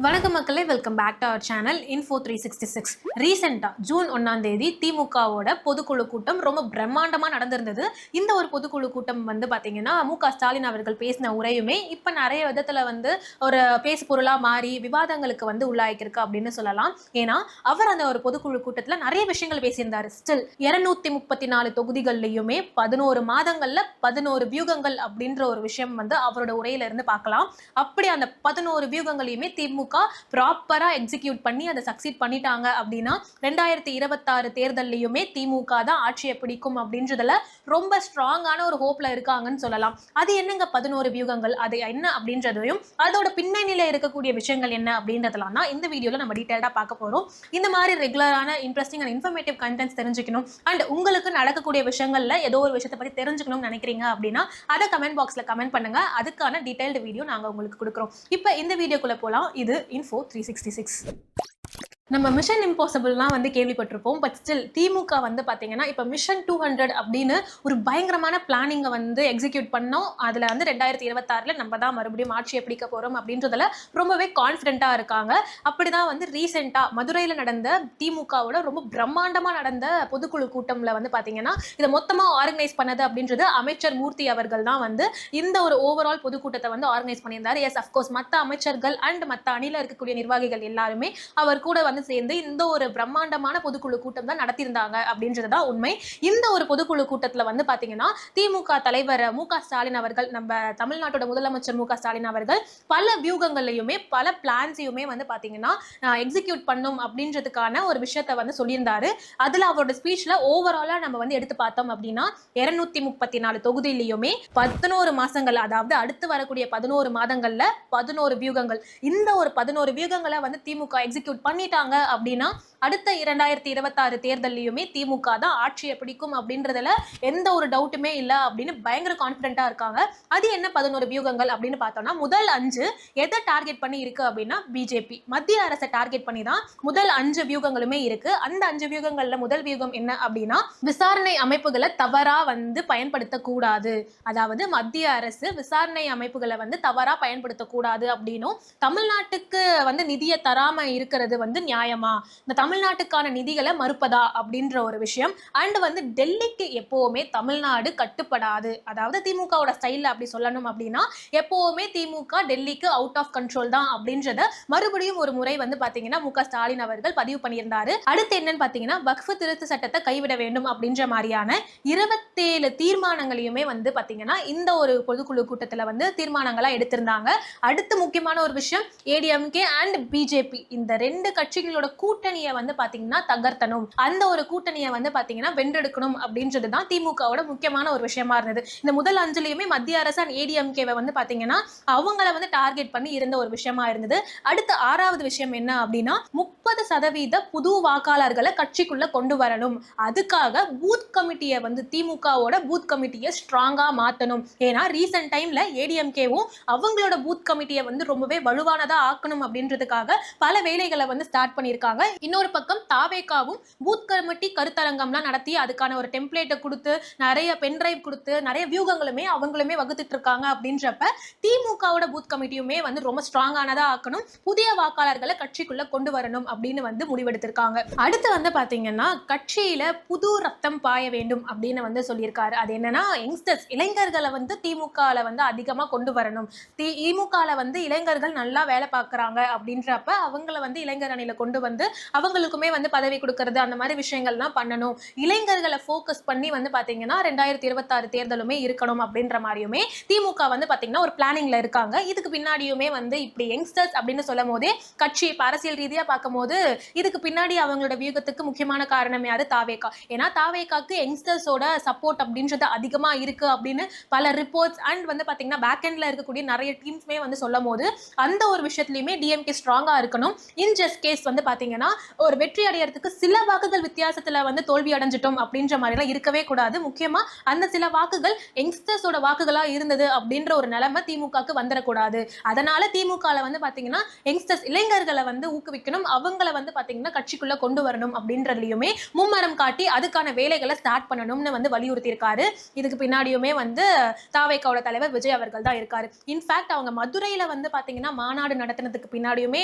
வணக்கம் மக்களே, welcome back to our channel info 366. ரீசெண்டாக ஜூன் 1 திமுகவோட பொதுக்குழு கூட்டம் ரொம்ப பிரம்மாண்டமாக நடந்திருந்தது. இந்த ஒரு பொதுக்குழு கூட்டம் பார்த்தீங்கன்னா மு.க. ஸ்டாலின் அவர்கள் பேசின உரையுமே இப்போ நிறைய விதத்தில் ஒரு பேசு பொருளாக மாறி விவாதங்களுக்கு உள்ளாயிருக்கு அப்படின்னு சொல்லலாம். ஏன்னா அவர் அந்த ஒரு பொதுக்குழு கூட்டத்தில் நிறைய விஷயங்கள் பேசியிருந்தாரு. ஸ்டில் 234 தொகுதிகள்லையுமே 11 மாதங்கள்ல 11 வியூகங்கள் அப்படின்ற ஒரு விஷயம் அவரோட உரையில இருந்து பார்க்கலாம். அப்படி அந்த 11 வியூகங்களையுமே திமுக ப்ராப்பரா எக்ஸிக்யூட் பண்ணி அதை சக்சீட் பண்ணிட்டாங்க அப்படின்னா 2026 தேர்தல்லையுமே திமுக தான் ஆட்சியை பிடிக்கும் அப்படின்றதுல ரொம்ப ஸ்ட்ராங்கான ஒரு ஹோப்ல இருக்காங்கன்னு சொல்லலாம். அது என்னங்க 11 வியூகங்கள், அது என்ன அப்படின்றதையும் அதோட பின்னணியில இருக்கக்கூடிய விஷயங்கள் என்ன அப்படின்றதெல்லாம் தான் இந்த வீடியோல நம்ம டீடைல்டா பார்க்க போறோம். இந்த மாதிரி ரெகுலரான இன்ட்ரெஸ்டிங் அண்ட் இன்ஃபர்மேட்டிவ் கண்டென்ட்ஸ் தெரிஞ்சுக்கணும் அண்ட் உங்களுக்கு நடக்கக்கூடிய விஷயங்கள்ல ஏதோ ஒரு விஷயத்தை பத்தி தெரிஞ்சுக்கணும்னு நினைக்கிறீங்க அப்படின்னா அதை கமெண்ட் பாக்ஸ்ல கமெண்ட் பண்ணுங்க. அதுக்கான டீடைல்டு வீடியோ நாங்க உங்களுக்கு கொடுக்குறோம். இப்போ இந்த வீடியோக்குள்ள போலாம். இது இன்ஃபோ 366. நம்ம மிஷன் இம்பாசிபிள்லாம் கேள்விப்பட்டிருப்போம். பட் ஸ்டில் திமுக பார்த்தீங்கன்னா இப்போ மிஷன் 200 அப்படின்னு ஒரு பயங்கரமான பிளானிங்கை எக்ஸிக்யூட் பண்ணோம். அதில் 2026 நம்ம தான் மறுபடியும் ஆட்சியை பிடிக்க போகிறோம் அப்படின்றதுல ரொம்பவே கான்ஃபிடென்ட்டாக இருக்காங்க. அப்படி தான் ரீசெண்டாக மதுரையில் நடந்த திமுகவோட ரொம்ப பிரம்மாண்டமாக நடந்த பொதுக்குழு கூட்டம்ல பார்த்தீங்கன்னா இதை மொத்தமாக ஆர்கனைஸ் பண்ணது அப்படின்றது அமைச்சர் மூர்த்தி அவர்கள் தான் இந்த ஒரு ஓவரால் பொதுக்கூட்டத்தை ஆர்கனைஸ் பண்ணியிருந்தார். எஸ், அஃப்கோர்ஸ் மற்ற அமைச்சர்கள் அண்ட் மற்ற அணியில் இருக்கக்கூடிய நிர்வாகிகள் எல்லாருமே அவர் கூட சேர்ந்து இந்த ஒரு பிரம்மாண்டமான பொதுக்குழு கூட்டம் தான் நடத்தியிருந்தாங்க அப்படின்றதுதான் உண்மை. இந்த ஒரு பொதுக்குழு கூட்டத்துல பாத்தீங்கன்னா திமுக தலைவர் மு.க. ஸ்டாலின் அவர்கள், நம்ம தமிழ்நாட்டோட முதலமைச்சர் மு.க. ஸ்டாலின் அவர்கள் பல வியூகங்களையுமே பல பிளான்ஸையுமே பாத்தீங்கன்னா எக்ஸிக்யூட் பண்ணும் அப்படின்றதுக்கான ஒரு விஷயத்த சொல்லியிருந்தாரு. அதுல அவரோட ஸ்பீச்ல ஓவராலா நம்ம எடுத்து பார்த்தோம் அப்படின்னா 234 தொகுதியிலையுமே 11 மாசங்கள், அதாவது அடுத்து வரக்கூடிய 11 மாதங்கள்ல 11 வியூகங்கள். இந்த ஒரு 11 வியூகங்களை திமுக எக்ஸிக்யூட் பண்ணிட்டாங்க அப்படின்னா அடுத்த 2026 தேர்தலையுமே திமுக தான் ஆட்சியை பிடிக்கும் அப்படின்றதுல எந்த ஒரு டவுட்டுமே இல்லை அப்படின்னு பயங்கர கான்பிடென்ட்டா இருக்காங்க. அது என்ன 11 வியூகங்கள் அப்படின்னு பார்த்தோம்னா முதல் 5 எதை டார்கெட் பண்ணி இருக்கு அப்படின்னா பிஜேபி மத்திய அரசை டார்கெட் பண்ணி தான் முதல் 5 வியூகங்களுமே இருக்கு. அந்த 5 வியூகங்கள்ல முதல் வியூகம் என்ன அப்படின்னா விசாரணை அமைப்புகளை தவறா பயன்படுத்தக்கூடாது. அதாவது மத்திய அரசு விசாரணை அமைப்புகளை தவறா பயன்படுத்தக்கூடாது அப்படின்னும் தமிழ்நாட்டுக்கு நிதியை தராம இருக்கிறது நியாயமா, இந்த தமிழ்நாட்டுக்கான நிதிகளை மறுப்பதா அப்படின்ற ஒரு விஷயம். அண்ட் டெல்லிக்கு எப்பவுமே தமிழ்நாடு கட்டுப்படாது. அதாவது திமுகவோட ஸ்டைல்ல அப்படி சொல்லணும் அப்படின்னா எப்பவுமே திமுக டெல்லிக்கு அவுட் ஆஃப் கண்ட்ரோல் தான் அப்படின்றத மறுபடியும் ஒரு முறை பாத்தீங்கன்னா மு.க. ஸ்டாலின் அவர்கள் பதிவு பண்ணியிருந்தாரு. அடுத்து என்னன்னு பாத்தீங்கன்னா வக்ஃப் திருத்த சட்டத்தை கைவிட வேண்டும் அப்படின்ற மாதிரியான 27 தீர்மானங்களையுமே பாத்தீங்கன்னா இந்த ஒரு பொதுக்குழு கூட்டத்துல தீர்மானங்களா எடுத்திருந்தாங்க. அடுத்து முக்கியமான ஒரு விஷயம் ஏடிஎம்கே அண்ட் பிஜேபி இந்த ரெண்டு கட்சிகளோட கூட்டணியை பாத்தீங்கன்னா தகர்த்தணும், அந்த ஒரு கூட்டணியை பாத்தீங்கன்னா வென்றெடுக்கணும் அப்படின்றதுதான் திமுகவோட முக்கியமான ஒரு விஷயமா இருந்தது. இந்த முதல் 5லயுமே மத்திய அரசு அண்ட் ஏடிஎம்கேவை பாத்தீங்கன்னா அவங்கள டார்கெட் பண்ணி இருந்த ஒரு விஷயமா இருந்தது. அடுத்த 6வது விஷயம் என்ன அப்படின்னா 30% புது வாக்காளர்களை கட்சிக்குள்ள கொண்டு வரணும். அதுக்காக பூத் கமிட்டியை திமுகவோட பூத் கமிட்டியை ஸ்ட்ராங்கா மாத்தணும். ஏன்னா ரீசெண்ட் டைம்ல ஏடிஎம்கேவும் அவங்களோட பூத் கமிட்டியை ரொம்பவே வலுவானதா ஆக்கணும் அப்படின்றதுக்காக பல வேலைகளை ஸ்டார்ட் பண்ணியிருக்காங்க. இன்னொரு பக்கம் தாவேகாவும் பூத் கமிட்டி கருத்தரங்கம்லாம் நடத்தி அதுக்கான ஒரு டெம்ப்ளேட்டை கொடுத்து நிறைய பென்டிரைவ் கொடுத்து நிறைய வியூகங்களுமே அவங்களுமே வகுத்துட்டு இருக்காங்க. அப்படின்றப்ப திமுகவோட பூத் கமிட்டியுமே ரொம்ப ஸ்ட்ராங்கானதா ஆக்கணும், புதிய வாக்காளர்களை கட்சிக்குள்ள கொண்டு வரணும் அப்படின்னு முடிவெடுத்திருக்காங்க. அடுத்து பாத்தீங்கன்னா கட்சியில புது ரத்தம் பாய வேண்டும் அப்படின்னு சொல்லியிருக்காரு. அது என்னன்னா யங்ஸ்டர்ஸ் இளைஞர்களை திமுகல அதிகமா கொண்டு வரணும். திமுகல இளைஞர்கள் நல்லா வேலை பார்க்கறாங்க அப்படின்றப்ப அவங்கள இளைஞர் அணியில கொண்டு அவங்களுக்குமே பதவி கொடுக்கறது அந்த மாதிரி விஷயங்கள்லாம் பண்ணணும். இளைஞர்களை ஃபோக்கஸ் பண்ணி பாத்தீங்கன்னா 2026 தேர்தலுமே இருக்கணும் அப்படின்ற மாதிரியுமே திமுக பாத்தீங்கன்னா ஒரு பிளானிங்ல இருக்காங்க. இதுக்கு பின்னாடியுமே இப்படி யங்ஸ்டர்ஸ் அப்படின்னு சொல்லும் போதே கட்சி அரசியல் ரீதியா பார்க்கும் போது இதுக்கு பின்னாடி அவங்களோட வியூகத்துக்கு முக்கியமான காரணம் யாரு? தாவேகா. ஏன்னா தாவேகாக்கு யங்ஸ்டர்ஸோட சப்போர்ட் அப்படின்றது அதிகமா இருக்கு அப்படின்னு பல ரிப்போர்ட்ஸ் அண்ட் பாத்தீங்கன்னா பேக் எண்ட்ல இருக்கக்கூடிய நிறைய டீம்ஸ்மே சொல்லும் போது அந்த ஒரு விஷயத்துலயுமே டிஎம்கே ஸ்ட்ராங்கா இருக்கணும். இன் ஜஸ்ட் கேஸ் பாத்தீங்கன்னா ஒரு வெற்றி அடையறதுக்கு சில வாக்குகள் வித்தியாசத்துல வந்து தோல்வி அடைஞ்சிட்டோம் அப்படின்ற மாதிரி எல்லாம் இருக்கவே கூடாது. முக்கியமா அந்த சில வாக்குகள் யங்ஸ்டர்ஸோட வாக்குகளா இருந்தது அப்படின்ற ஒரு நிலைமை திமுகக்கு வந்துடக்கூடாது. அதனால திமுகல வந்து பாத்தீங்கன்னா யங்ஸ்டர்ஸ் இளைஞர்களை வந்து ஊக்குவிக்கணும், அவங்கள வந்து பாத்தீங்கன்னா கட்சிக்குள்ள கொண்டு வரணும் அப்படின்றதுலயுமே மும்மரம் காட்டி அதுக்கான வேலைகளை ஸ்டார்ட் பண்ணணும்னு வந்து வலியுறுத்தி இருக்காரு. இதுக்கு பின்னாடியுமே வந்து தாவேகாவோட தலைவர் விஜய் அவர்கள் தான் இருக்காரு. இன்ஃபேக்ட் அவங்க மதுரையில வந்து பாத்தீங்கன்னா மாநாடு நடத்தினதுக்கு பின்னாடியுமே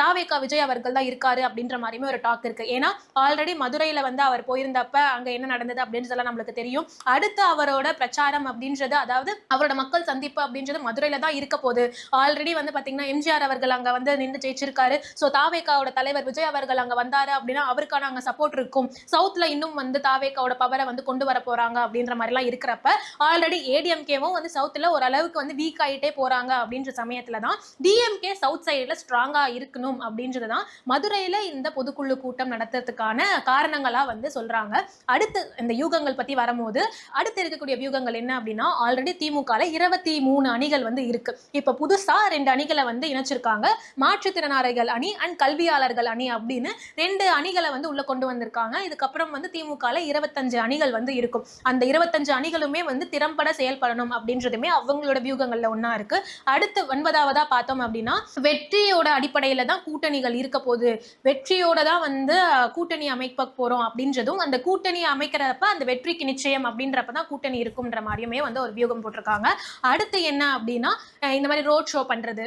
தாவேகா விஜய் அவர்கள் தான் இருக்காரு அப்படின்ற மாதிரியுமே ஒரு டாக் இருக்கு. ஏன்னா ஆல்ரெடி மதுரையில வந்து அவர் போயிருந்தப்ப அங்க என்ன நடந்தது அப்படின்றதெல்லாம் நம்மளுக்கு தெரியும். அடுத்து அவரோட பிரச்சாரம் அப்படின்றது, அதாவது அவரோட மக்கள் சந்திப்பு அப்படின்றது மதுரையில தான் இருக்க போகுது. ஆல்ரெடி வந்து பாத்தீங்கன்னா எம்ஜிஆர் அவர்கள் அங்க வந்து நின்று ஜெயிச்சிருக்காரு. சோ தாவேகாவோட தலைவர் விஜய் அவர்கள் அங்க வந்தாரு அப்படின்னா அவருக்கான அங்க சப்போர்ட் இருக்கும். சவுத்ல இன்னும் வந்து தாவேகாவோட பவரை வந்து கொண்டு வர போறாங்க அப்படின்ற மாதிரி எல்லாம் இருக்கிறப்ப ஆல்ரெடி ஏடிஎம்கேவும் வந்து சவுத்ல ஓரளவுக்கு வந்து வீக் ஆயிட்டே போறாங்க அப்படின்ற சமயத்துல தான் டிஎம்கே சவுத் சைடுல ஸ்ட்ராங்கா இருக்கணும் அப்படின்றதுதான் மதுரையில இந்த பொதுக்குழு கூட்டம் நடத்துறதுக்கான காரணங்களா வந்து சொல்றாங்க. அடுத்து இந்த யூகங்கள் பத்தி வரும்போது அடுத்து இருக்கக்கூடிய வியூகங்கள் என்ன அப்படின்னா, ஆல்ரெடி திமுகல 23 அணிகள் வந்து இருக்கு. இப்ப புதுசா 2 அணிகளை வந்து இணைச்சிருக்காங்க. மாற்றுத்திறனாளிகள் அணி அண்ட் கல்வியாளர்கள் அணி அப்படின்னு 2 அணிகளை வந்து உள்ள கொண்டு வந்திருக்காங்க. இதுக்கப்புறம் வந்து திமுகல 25 அணிகள் வந்து இருக்கும். அந்த 25 அணிகளுமே வந்து திறம்பட செயல்படணும் அப்படின்றதுமே அவங்களோட வியூகங்கள்ல ஒன்னா இருக்கு. அடுத்து 9வதா பார்த்தோம் அப்படின்னா, வெற்றியோட அடிப்படையில தான் கூட்டணிகள் இருக்க போகுது, வெற்றியோட தான் வந்து கூட்டணி அமைக்க போறோம் அப்படின்றதும், அந்த கூட்டணி அமைக்கிறப்ப அந்த வெற்றிக்கு நிச்சயம் அப்படின்றப்பதான் கூட்டணி இருக்கும்ன்ற மாதிரியுமே வந்து ஒரு வியூகம் போட்டிருக்காங்க. அடுத்து என்ன அப்படின்னா, இந்த மாதிரி ரோட் ஷோ பண்றது,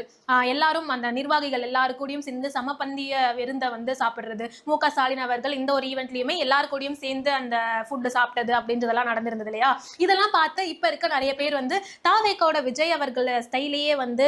எல்லாரும் அந்த நிர்வாகிகள் எல்லாருக்கூடயும் சேர்ந்து சமபந்திய விருந்த வந்து சாப்பிடுறது, மு.க. ஸ்டாலின் அவர்கள் இந்த ஒரு ஈவெண்ட்லயுமே எல்லாருக்கூடயும் சேர்ந்து அந்த ஃபுட்டு சாப்பிட்டது அப்படின்றதெல்லாம் நடந்திருந்தது இல்லையா. இதெல்லாம் பார்த்து இப்ப இருக்க நிறைய பேர் வந்து தாவேகாவோட விஜய் அவர்கள் ஸ்டைலையே வந்து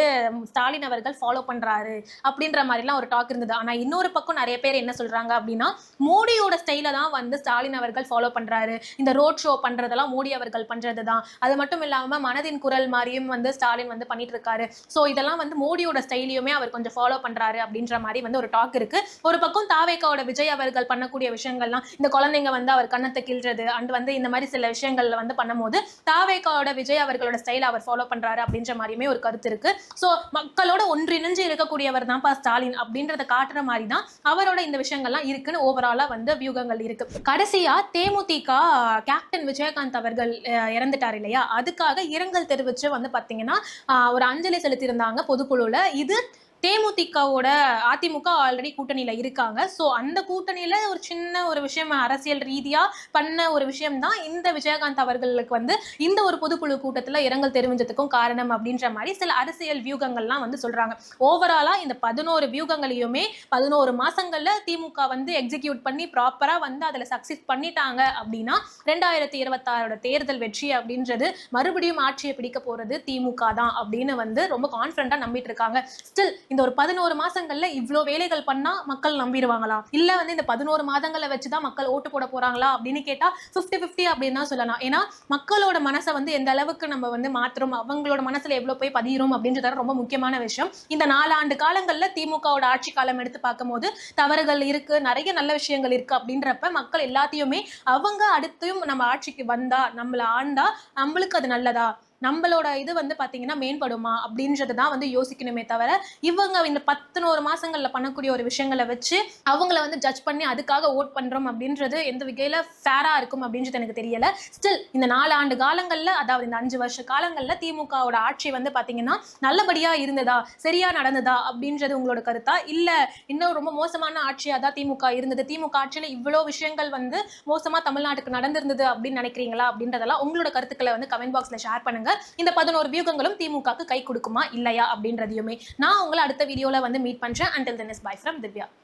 ஸ்டாலின் அவர்கள் ஃபாலோ பண்றாரு அப்படின்ற மாதிரிலாம் ஒரு டாக் இருந்தது. ஆனா இன்னொரு பக்கம் நிறைய பேர் என்ன சொல்றாங்க அப்படின்னா, மோடியோட ஸ்டைல தான் வந்து ஸ்டாலின் அவர்கள் ஃபாலோ பண்றாரு, இந்த ரோட் ஷோ பண்றதெல்லாம் மோடி அவர்கள் பண்றதுதான், அது மட்டும் இல்லாம மனதின் குரல் மாதிரியும் வந்து ஸ்டாலின் வந்து பண்ணிட்டு இருக்காரு, சோ இதெல்லாம் வந்து மோடியோட ஸ்டைலையுமே அவர் கொஞ்சம் ஃபாலோ பண்றாரு அப்படின்ற மாதிரி வந்து ஒரு டாக் இருக்கு. ஒரு பக்கம் தாவேகாவோட விஜய் அவர்கள் பண்ணக்கூடிய விஷயங்கள்லாம், இந்த குழந்தைங்க வந்து அவர் கண்ணத்தை கிள்றது அண்ட் வந்து இந்த மாதிரி சில விஷயங்கள்ல வந்து பண்ணும்போது தாவேகாவோட விஜய் அவர்களோட ஸ்டைல் அவர் ஃபாலோ பண்றாரு அப்படின்ற மாதிரியுமே ஒரு கருத்து இருக்கு. சோ மக்களோட ஒன்றிணைஞ்சு இருக்கக்கூடியவர் தான் ஸ்டாலின் அப்படின்றத காட்டுற மாதிரி தான் அவரோட இந்த விஷயங்கள்லாம் இருக்குன்னு ஓவராலா வந்து வியூகங்கள் இருக்கு. கடைசியா தேமுதிக கேப்டன் விஜயகாந்த் அவர்கள் இறந்துட்டார் இல்லையா, அதுக்காக இரங்கல் தெரிவிச்சு வந்து பாத்தீங்கன்னா ஒரு அஞ்சலி செலுத்தியிருந்தாங்க பொதுக்குழுல. இது தேமுதிகவோட அதிமுக ஆல்ரெடி கூட்டணியில இருக்காங்க. சோ அந்த கூட்டணியில ஒரு சின்ன ஒரு விஷயம் அரசியல் ரீதியா பண்ண ஒரு விஷயம் தான் இந்த விஜயகாந்த் அவர்களுக்கு வந்து இந்த ஒரு பொதுக்குழு கூட்டத்துல இரங்கல் தெரிவிச்சதுக்கும் காரணம் அப்படின்ற மாதிரி சில அரசியல் வியூகங்கள்லாம் வந்து சொல்றாங்க. ஓவராலா இந்த 11 வியூகங்களையுமே 11 மாசங்கள்ல திமுக வந்து எக்ஸிக்யூட் பண்ணி ப்ராப்பரா வந்து அதுல சக்சஸ் பண்ணிட்டாங்க அப்படின்னா 2026 தேர்தல் வெற்றி அப்படின்றது மறுபடியும் ஆட்சியை பிடிக்க போறது திமுக தான் அப்படின்னு வந்து ரொம்ப கான்பிடண்டா நம்பிட்டு இருக்காங்க. ஸ்டில் இந்த ஒரு 11 மாசங்கள்ல இவ்ளோ வேலைகள் பண்ணா மக்கள் நம்பிடுவாங்களா, இல்ல வந்து இந்த 11 மாதங்களை வச்சுதான் மக்கள் ஓட்டு போட போறாங்களா அப்படின்னு கேட்டா 50-50 அப்படின்னு தான் சொல்லலாம். ஏன்னா மக்களோட மனசை வந்து எந்த அளவுக்கு நம்ம வந்து மாத்துறோம், அவங்களோட மனசுல எவ்வளவு போய் பதிகிறோம் அப்படின்றது ரொம்ப முக்கியமான விஷயம். இந்த 4 ஆண்டு காலங்கள்ல திமுகவோட ஆட்சி காலம் எடுத்து பார்க்கும் போது தவறுகள் இருக்கு, நிறைய நல்ல விஷயங்கள் இருக்கு அப்படின்றப்ப மக்கள் எல்லாத்தையுமே அவங்க அடுத்தும் நம்ம ஆட்சிக்கு வந்தா நம்மள ஆண்டா நம்மளுக்கு அது நல்லதா, நம்மளோட இது வந்து பாத்தீங்கன்னா மேம்படுமா அப்படின்றது தான் வந்து யோசிக்கணுமே தவிர இவங்க இந்த 11 மாசங்கள்ல பண்ணக்கூடிய ஒரு விஷயங்களை வச்சு அவங்கள வந்து ஜட்ஜ் பண்ணி அதுக்காக ஓட் பண்றோம் அப்படின்றது எந்த வகையில ஃபேரா இருக்கும் அப்படின்றது எனக்கு தெரியல. ஸ்டில் இந்த 4 ஆண்டு காலங்கள்ல, அதாவது இந்த 5 வருஷ காலங்கள்ல திமுகவோட ஆட்சி வந்து பாத்தீங்கன்னா நல்லபடியா இருந்ததா, சரியா நடந்ததா அப்படின்றது உங்களோட கருத்தா, இல்ல இன்னும் ரொம்ப மோசமான ஆட்சியா தான் திமுக இருந்தது, திமுக ஆட்சியில இவ்வளவு விஷயங்கள் வந்து மோசமா தமிழ்நாட்டுக்கு நடந்திருந்தது அப்படின்னு நினைக்கிறீங்களா அப்படின்றதெல்லாம் உங்களோட கருத்துக்களை வந்து கமெண்ட் பாக்ஸ்ல ஷேர் பண்ணுங்க. இந்த 11 வியூகங்களும் திமுகக்கு கை கொடுக்குமா இல்லையா அப்படின்றதையுமே நான் உங்களை அடுத்த வீடியோல வந்து மீட் பண்றேன். Until then is bye from Divya.